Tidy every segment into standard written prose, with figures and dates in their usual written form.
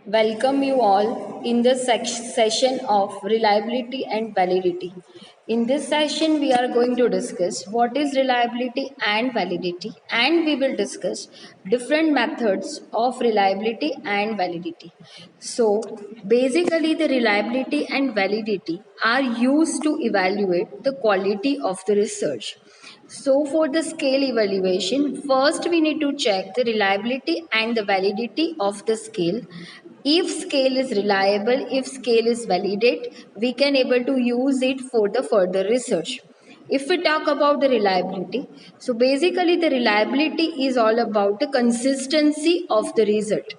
Welcome you all in the session of reliability and validity. In this session, we are going to discuss what is reliability and validity, and we will discuss different methods of reliability and validity. So, basically, the reliability and validity are used to evaluate the quality of the research. So, for the scale evaluation, first we need to check the reliability and the validity of the scale. If scale is reliable, if scale is validate, we can able to use it for the further research. If we talk about the reliability, so basically the reliability is all about the consistency of the result.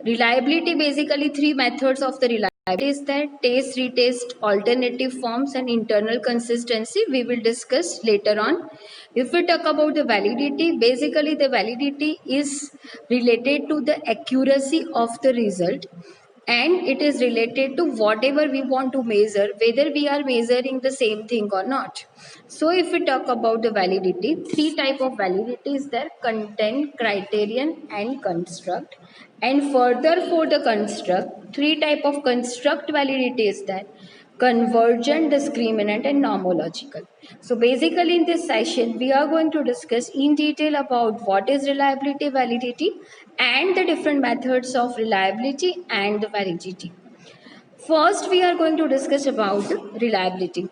Reliability, basically three methods of the reliability is that taste, retest, alternative forms, and internal consistency. We will discuss later on. If we talk about the validity, basically the validity is related to the accuracy of the result, and it is related to whatever we want to measure, whether we are measuring the same thing or not. So if we talk about the validity, three type of validity is there: content, criterion, and construct. And further, for the construct, three type of construct validity is there: convergent, discriminant, and nomological. So basically in this session, we are going to discuss in detail about what is reliability, validity, and the different methods of reliability and the validity. First, we are going to discuss about reliability.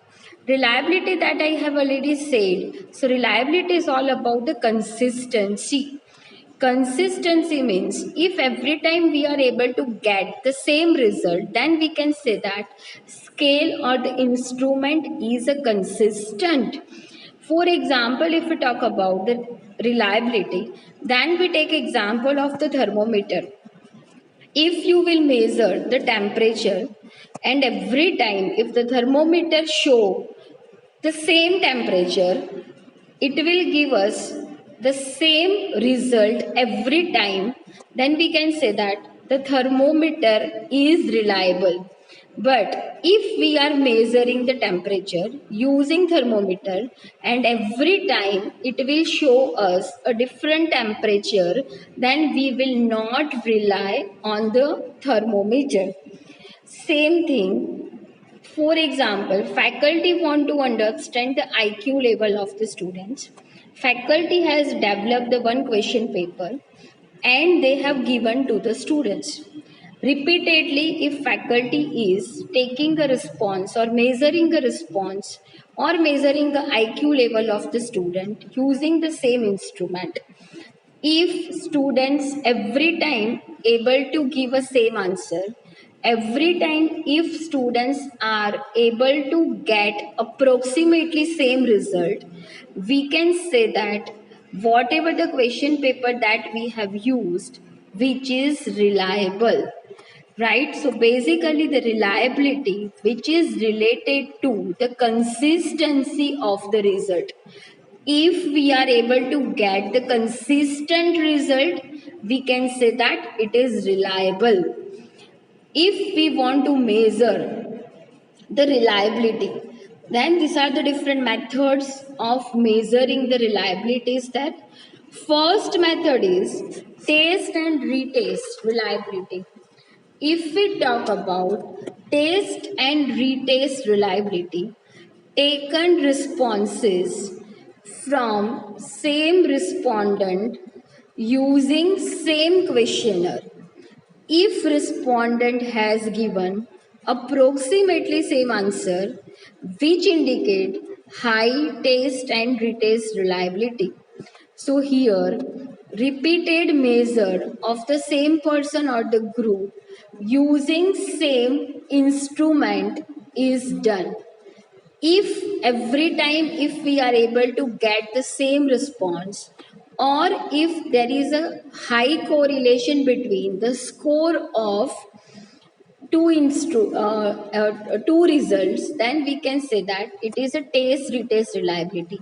Reliability, that I have already said. So reliability is all about the consistency. Consistency means if every time we are able to get the same result, then we can say that scale or the instrument is a consistent. For example, if we talk about the reliability, then we take example of the thermometer. If you will measure the temperature, and every time if the thermometer show the same temperature, it will give us the same result every time, then we can say that the thermometer is reliable. But if we are measuring the temperature using thermometer, and every time it will show us a different temperature, then we will not rely on the thermometer. Same thing, for example, faculty want to understand the IQ level of the students. Faculty has developed the one question paper and they have given to the students. Repeatedly, if faculty is taking the response or measuring the response or measuring the IQ level of the student using the same instrument, if students every time able to give a same answer, every time if students are able to get approximately same result, we can say that whatever the question paper that we have used, which is reliable, right? So basically the reliability which is related to the consistency of the result. If we are able to get the consistent result, we can say that it is reliable. If we want to measure the reliability, then these are the different methods of measuring the reliability. Is that first method is taste and retest reliability. If we talk about taste and retest reliability, taken responses from same respondent using same questionnaire. If respondent has given approximately same answer, which indicate high taste and retest reliability. So here, repeated measure of the same person or the group using same instrument is done. If every time if we are able to get the same response, or if there is a high correlation between the score of two results, then we can say that it is a taste retest reliability.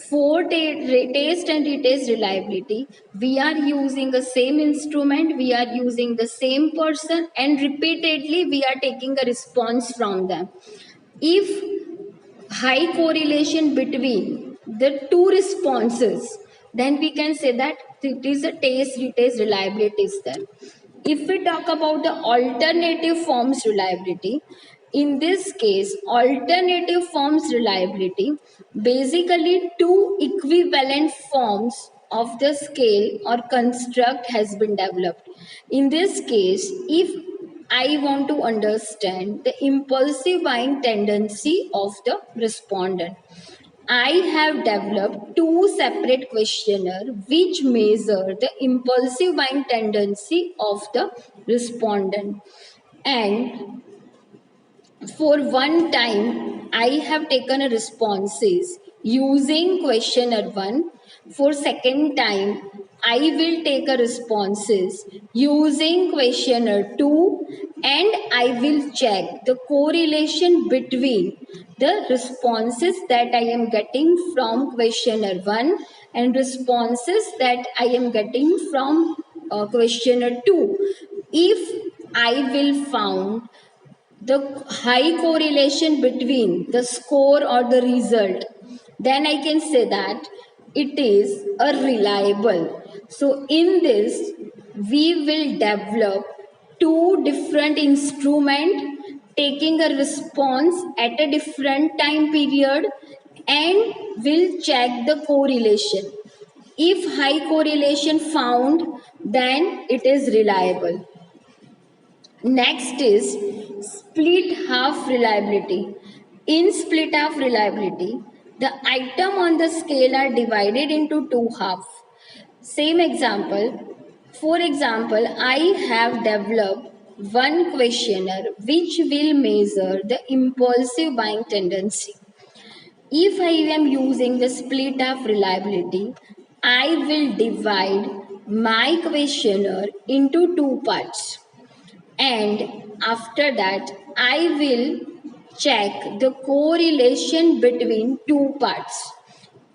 For taste and retest reliability, we are using the same instrument, we are using the same person, and repeatedly we are taking a response from them. If high correlation between the two responses, then we can say that it is a taste retest reliability is there. If we talk about the alternative forms reliability, in this case, alternative forms reliability, basically two equivalent forms of the scale or construct has been developed. In this case, if I want to understand the impulsive buying tendency of the respondent, I have developed two separate questionnaires which measure the impulsive buying tendency of the respondent. And for one time, I have taken a responses using questionnaire 1. For second time, I will take a responses using questionnaire 2, and I will check the correlation between the responses that I am getting from questionnaire 1 and responses that I am getting from questionnaire 2. If I will found the high correlation between the score or the result, then I can say that it is a reliable. So in this we will develop two different instruments taking a response at a different time period, and will check the correlation. If high correlation found, then it is reliable. Next is split half reliability. In split half reliability, the item on the scale are divided into two halves. Same example. For example, I have developed one questionnaire which will measure the impulsive buying tendency. If I am using the split half reliability, I will divide my questionnaire into two parts, and after that I will check the correlation between two parts.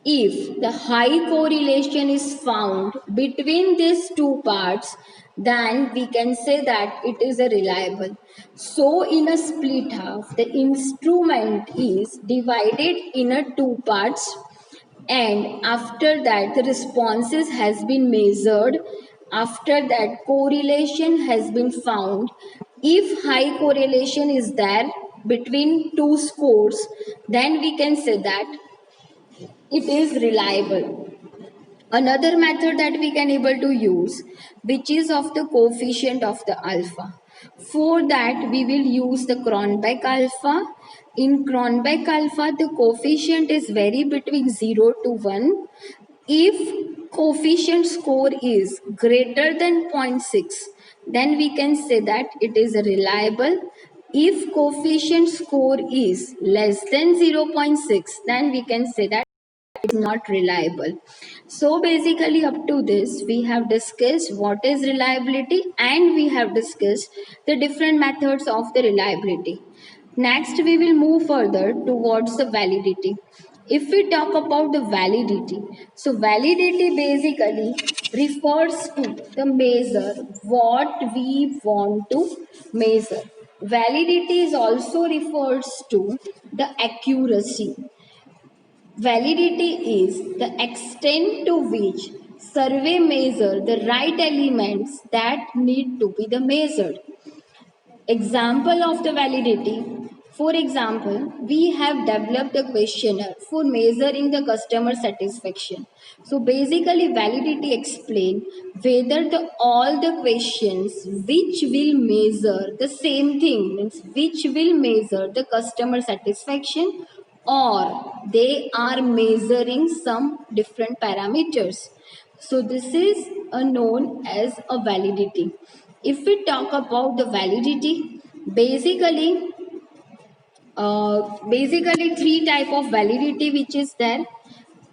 If the high correlation is found between these two parts, then we can say that it is a reliable. So in a split half, the instrument is divided in a two parts, and after that the responses has been measured. After that correlation has been found. If high correlation is there between two scores, then we can say that it is reliable. Another method that we can able to use, which is of the coefficient of the alpha. For that we will use the Cronbach alpha. In Cronbach alpha, the coefficient is vary between 0 to 1. If coefficient score is greater than zero point 0.6, then we can say that it is reliable. If coefficient score is less than 0 0.6, then we can say that it's not reliable. So basically up to this we have discussed what is reliability, and we have discussed the different methods of the reliability. Next we will move further towards the validity. If we talk about the validity, so validity basically refers to the measure what we want to measure. Validity is also refers to the accuracy. Validity is the extent to which survey measure the right elements that need to be the measured. Example of the validity. For example, we have developed a questionnaire for measuring the customer satisfaction. So basically validity explain whether all the questions which will measure the same thing, means which will measure the customer satisfaction, or they are measuring some different parameters. So this is known as a validity. If we talk about the validity, basically three type of validity which is there.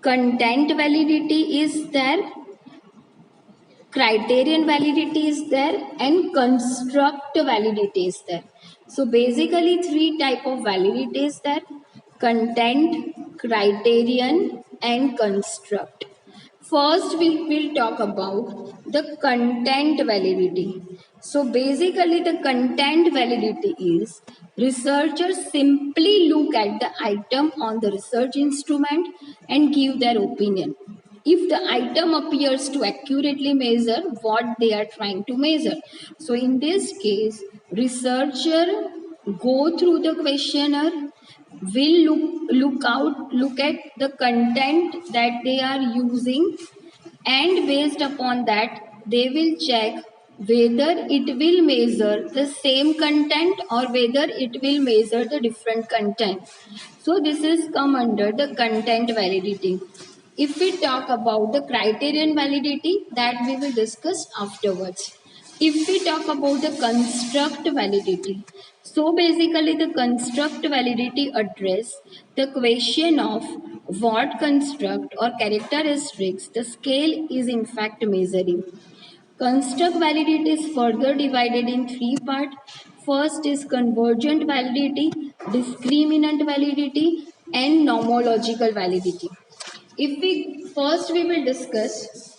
Content validity is there, criterion validity is there, and construct validity is there. So basically three type of validity is there: content, criterion, and construct. First we will talk about the content validity. So basically the content validity is researchers simply look at the item on the research instrument and give their opinion. if the item appears to accurately measure what they are trying to measure. So in this case, researcher go through the questionnaire, will look at the content that they are using, and based upon that they will check whether it will measure the same content or whether it will measure the different content. So this is come under the content validity. If we talk about the criterion validity, that we will discuss afterwards. If we talk about the construct validity, so basically the construct validity address the question of what construct or characteristics the scale is in fact measuring. Construct validity is further divided in three parts. First is convergent validity, discriminant validity, and nomological validity. If we first we will discuss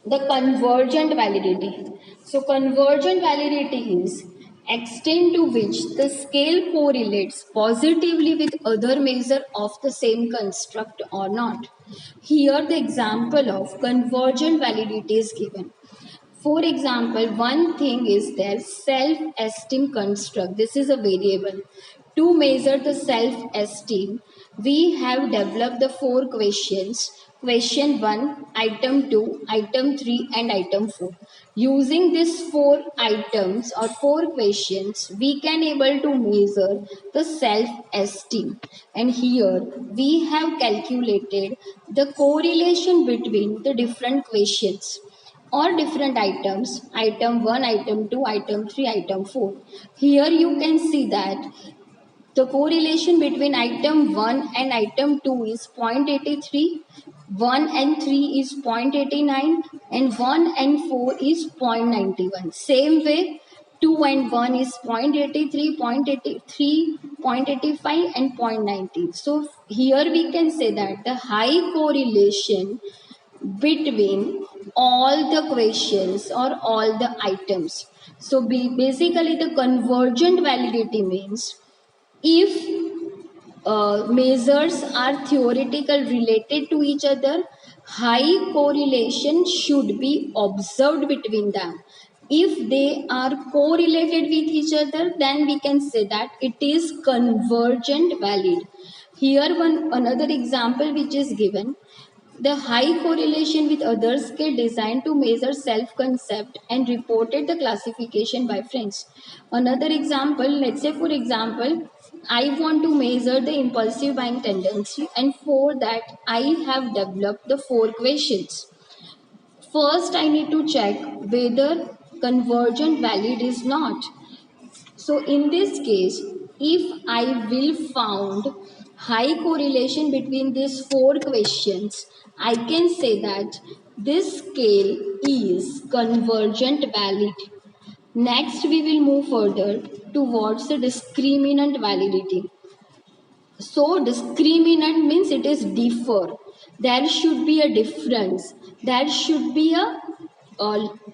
the convergent validity. So convergent validity is extent to which the scale correlates positively with other measure of the same construct or not. Here the example of convergent validity is given. For example, one thing is their self-esteem construct. This is a variable. To measure the self-esteem, we have developed the four questions. Question 1, item 2, item 3 and item 4. Using these four items or four questions, we can able to measure the self-esteem. And here we have calculated the correlation between the different questions or different items, item 1, item 2, item 3, item 4. Here you can see that the correlation between item 1 and item 2 is 0.83, 1 and 3 is 0.89 and 1 and 4 is 0.91. Same way 2 and 1 is 0.83, 0.83, 0.85 and 0.90. So here we can say that the high correlation between all the questions or all the items. So basically the convergent validity means if measures are theoretical related to each other, high correlation should be observed between them. If they are correlated with each other, then we can say that it is convergent valid. Here one another example which is given, the high correlation with other scale designed to measure self-concept and reported the classification by friends. Another example, let's say for example, I want to measure the impulsive buying tendency, and for that I have developed the four questions. First, I need to check whether convergent valid is not. So in this case, if I will found high correlation between these four questions, I can say that this scale is convergent valid. Next, we will move further towards the discriminant validity. So discriminant means it is differ. There should be a difference. There should be a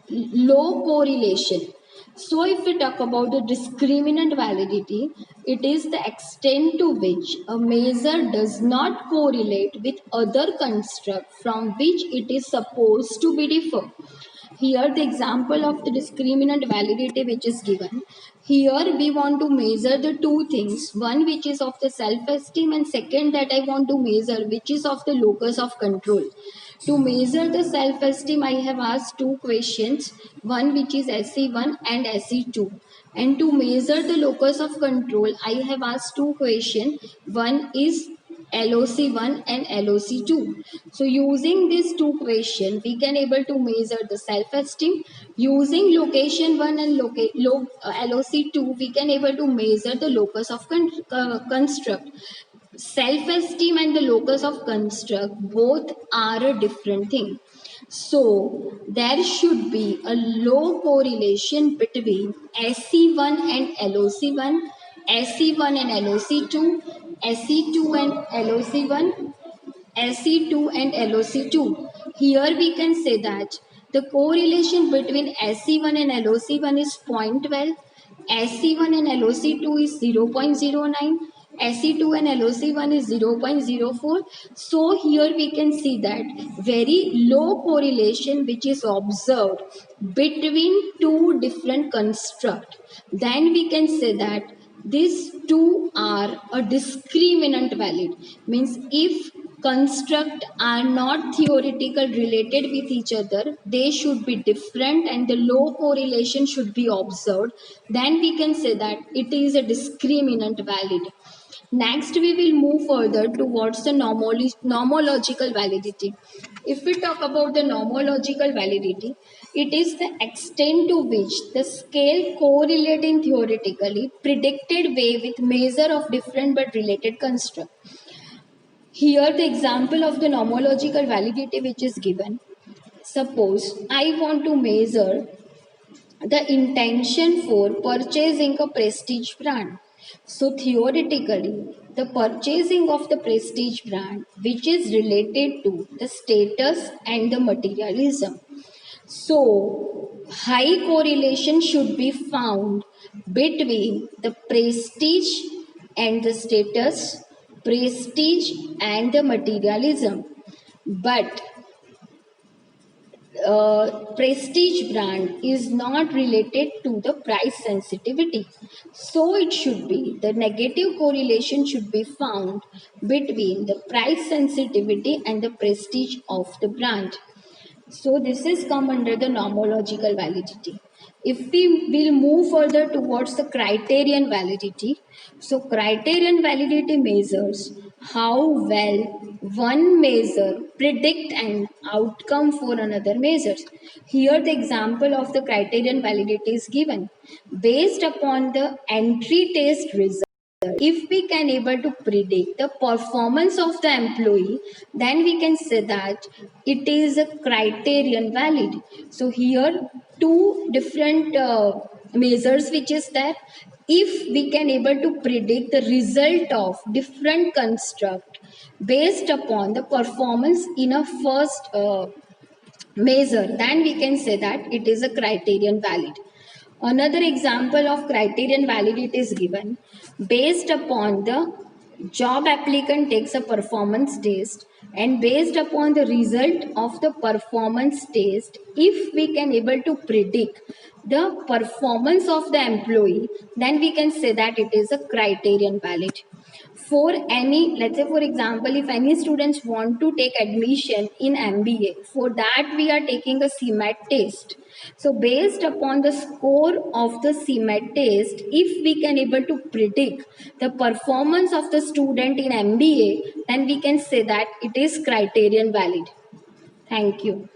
low correlation. So if we talk about the discriminant validity, it is the extent to which a measure does not correlate with other construct from which it is supposed to be differ. Here the example of the discriminant validity which is given. Here we want to measure the two things. One which is of the self-esteem and second that I want to measure which is of the locus of control. To measure the self-esteem I have asked two questions. One which is SE1 and SE2. And to measure the locus of control I have asked two questions. One is LOC1 and LOC2. So using these two questions, we can able to measure the self-esteem. Using location 1 and LOC2, we can able to measure the locus of construct. Self-esteem and the locus of construct both are a different thing. So there should be a low correlation between SE1 and LOC1, SE1 and LOC2, SE2 and LOC1, SE2 and LOC2. Here we can say that the correlation between SE1 and LOC1 is 0.12, SE1 and LOC2 is 0.09, Se2 and LOC1 is 0.04. So here we can see that very low correlation which is observed between two different constructs. Then we can say that these two are a discriminant valid. Means if construct are not theoretical related with each other, they should be different and the low correlation should be observed, then we can say that it is a discriminant valid. Next, we will move further towards the nomological validity. If we talk about the nomological validity, it is the extent to which the scale correlate in theoretically predicted way with measure of different but related construct. Here, the example of the nomological validity which is given. Suppose I want to measure the intention for purchasing a prestige brand. So, theoretically, the purchasing of the prestige brand, which is related to the status and the materialism. So, high correlation should be found between the prestige and the status, prestige and the materialism. But prestige brand is not related to the price sensitivity. So it should be the negative correlation should be found between the price sensitivity and the prestige of the brand. So this is come under the nomological validity. If we will move further towards the criterion validity, so criterion validity measures how well one measure predict an outcome for another measure. Here the example of the criterion validity is given based upon the entry test result. If we can able to predict the performance of the employee, then we can say that it is a criterion valid. So here two different measures which is that if we can able to predict the result of different construct based upon the performance in a first measure, then we can say that it is a criterion valid. Another example of criterion validity is given based upon the job applicant takes a performance test, and based upon the result of the performance test, if we can able to predict the performance of the employee, then we can say that it is a criterion valid. For any, let's say for example, if any students want to take admission in MBA, for that we are taking a CMAT test. So based upon the score of the CMAT test, if we can able to predict the performance of the student in MBA, then we can say that it is criterion valid. Thank you.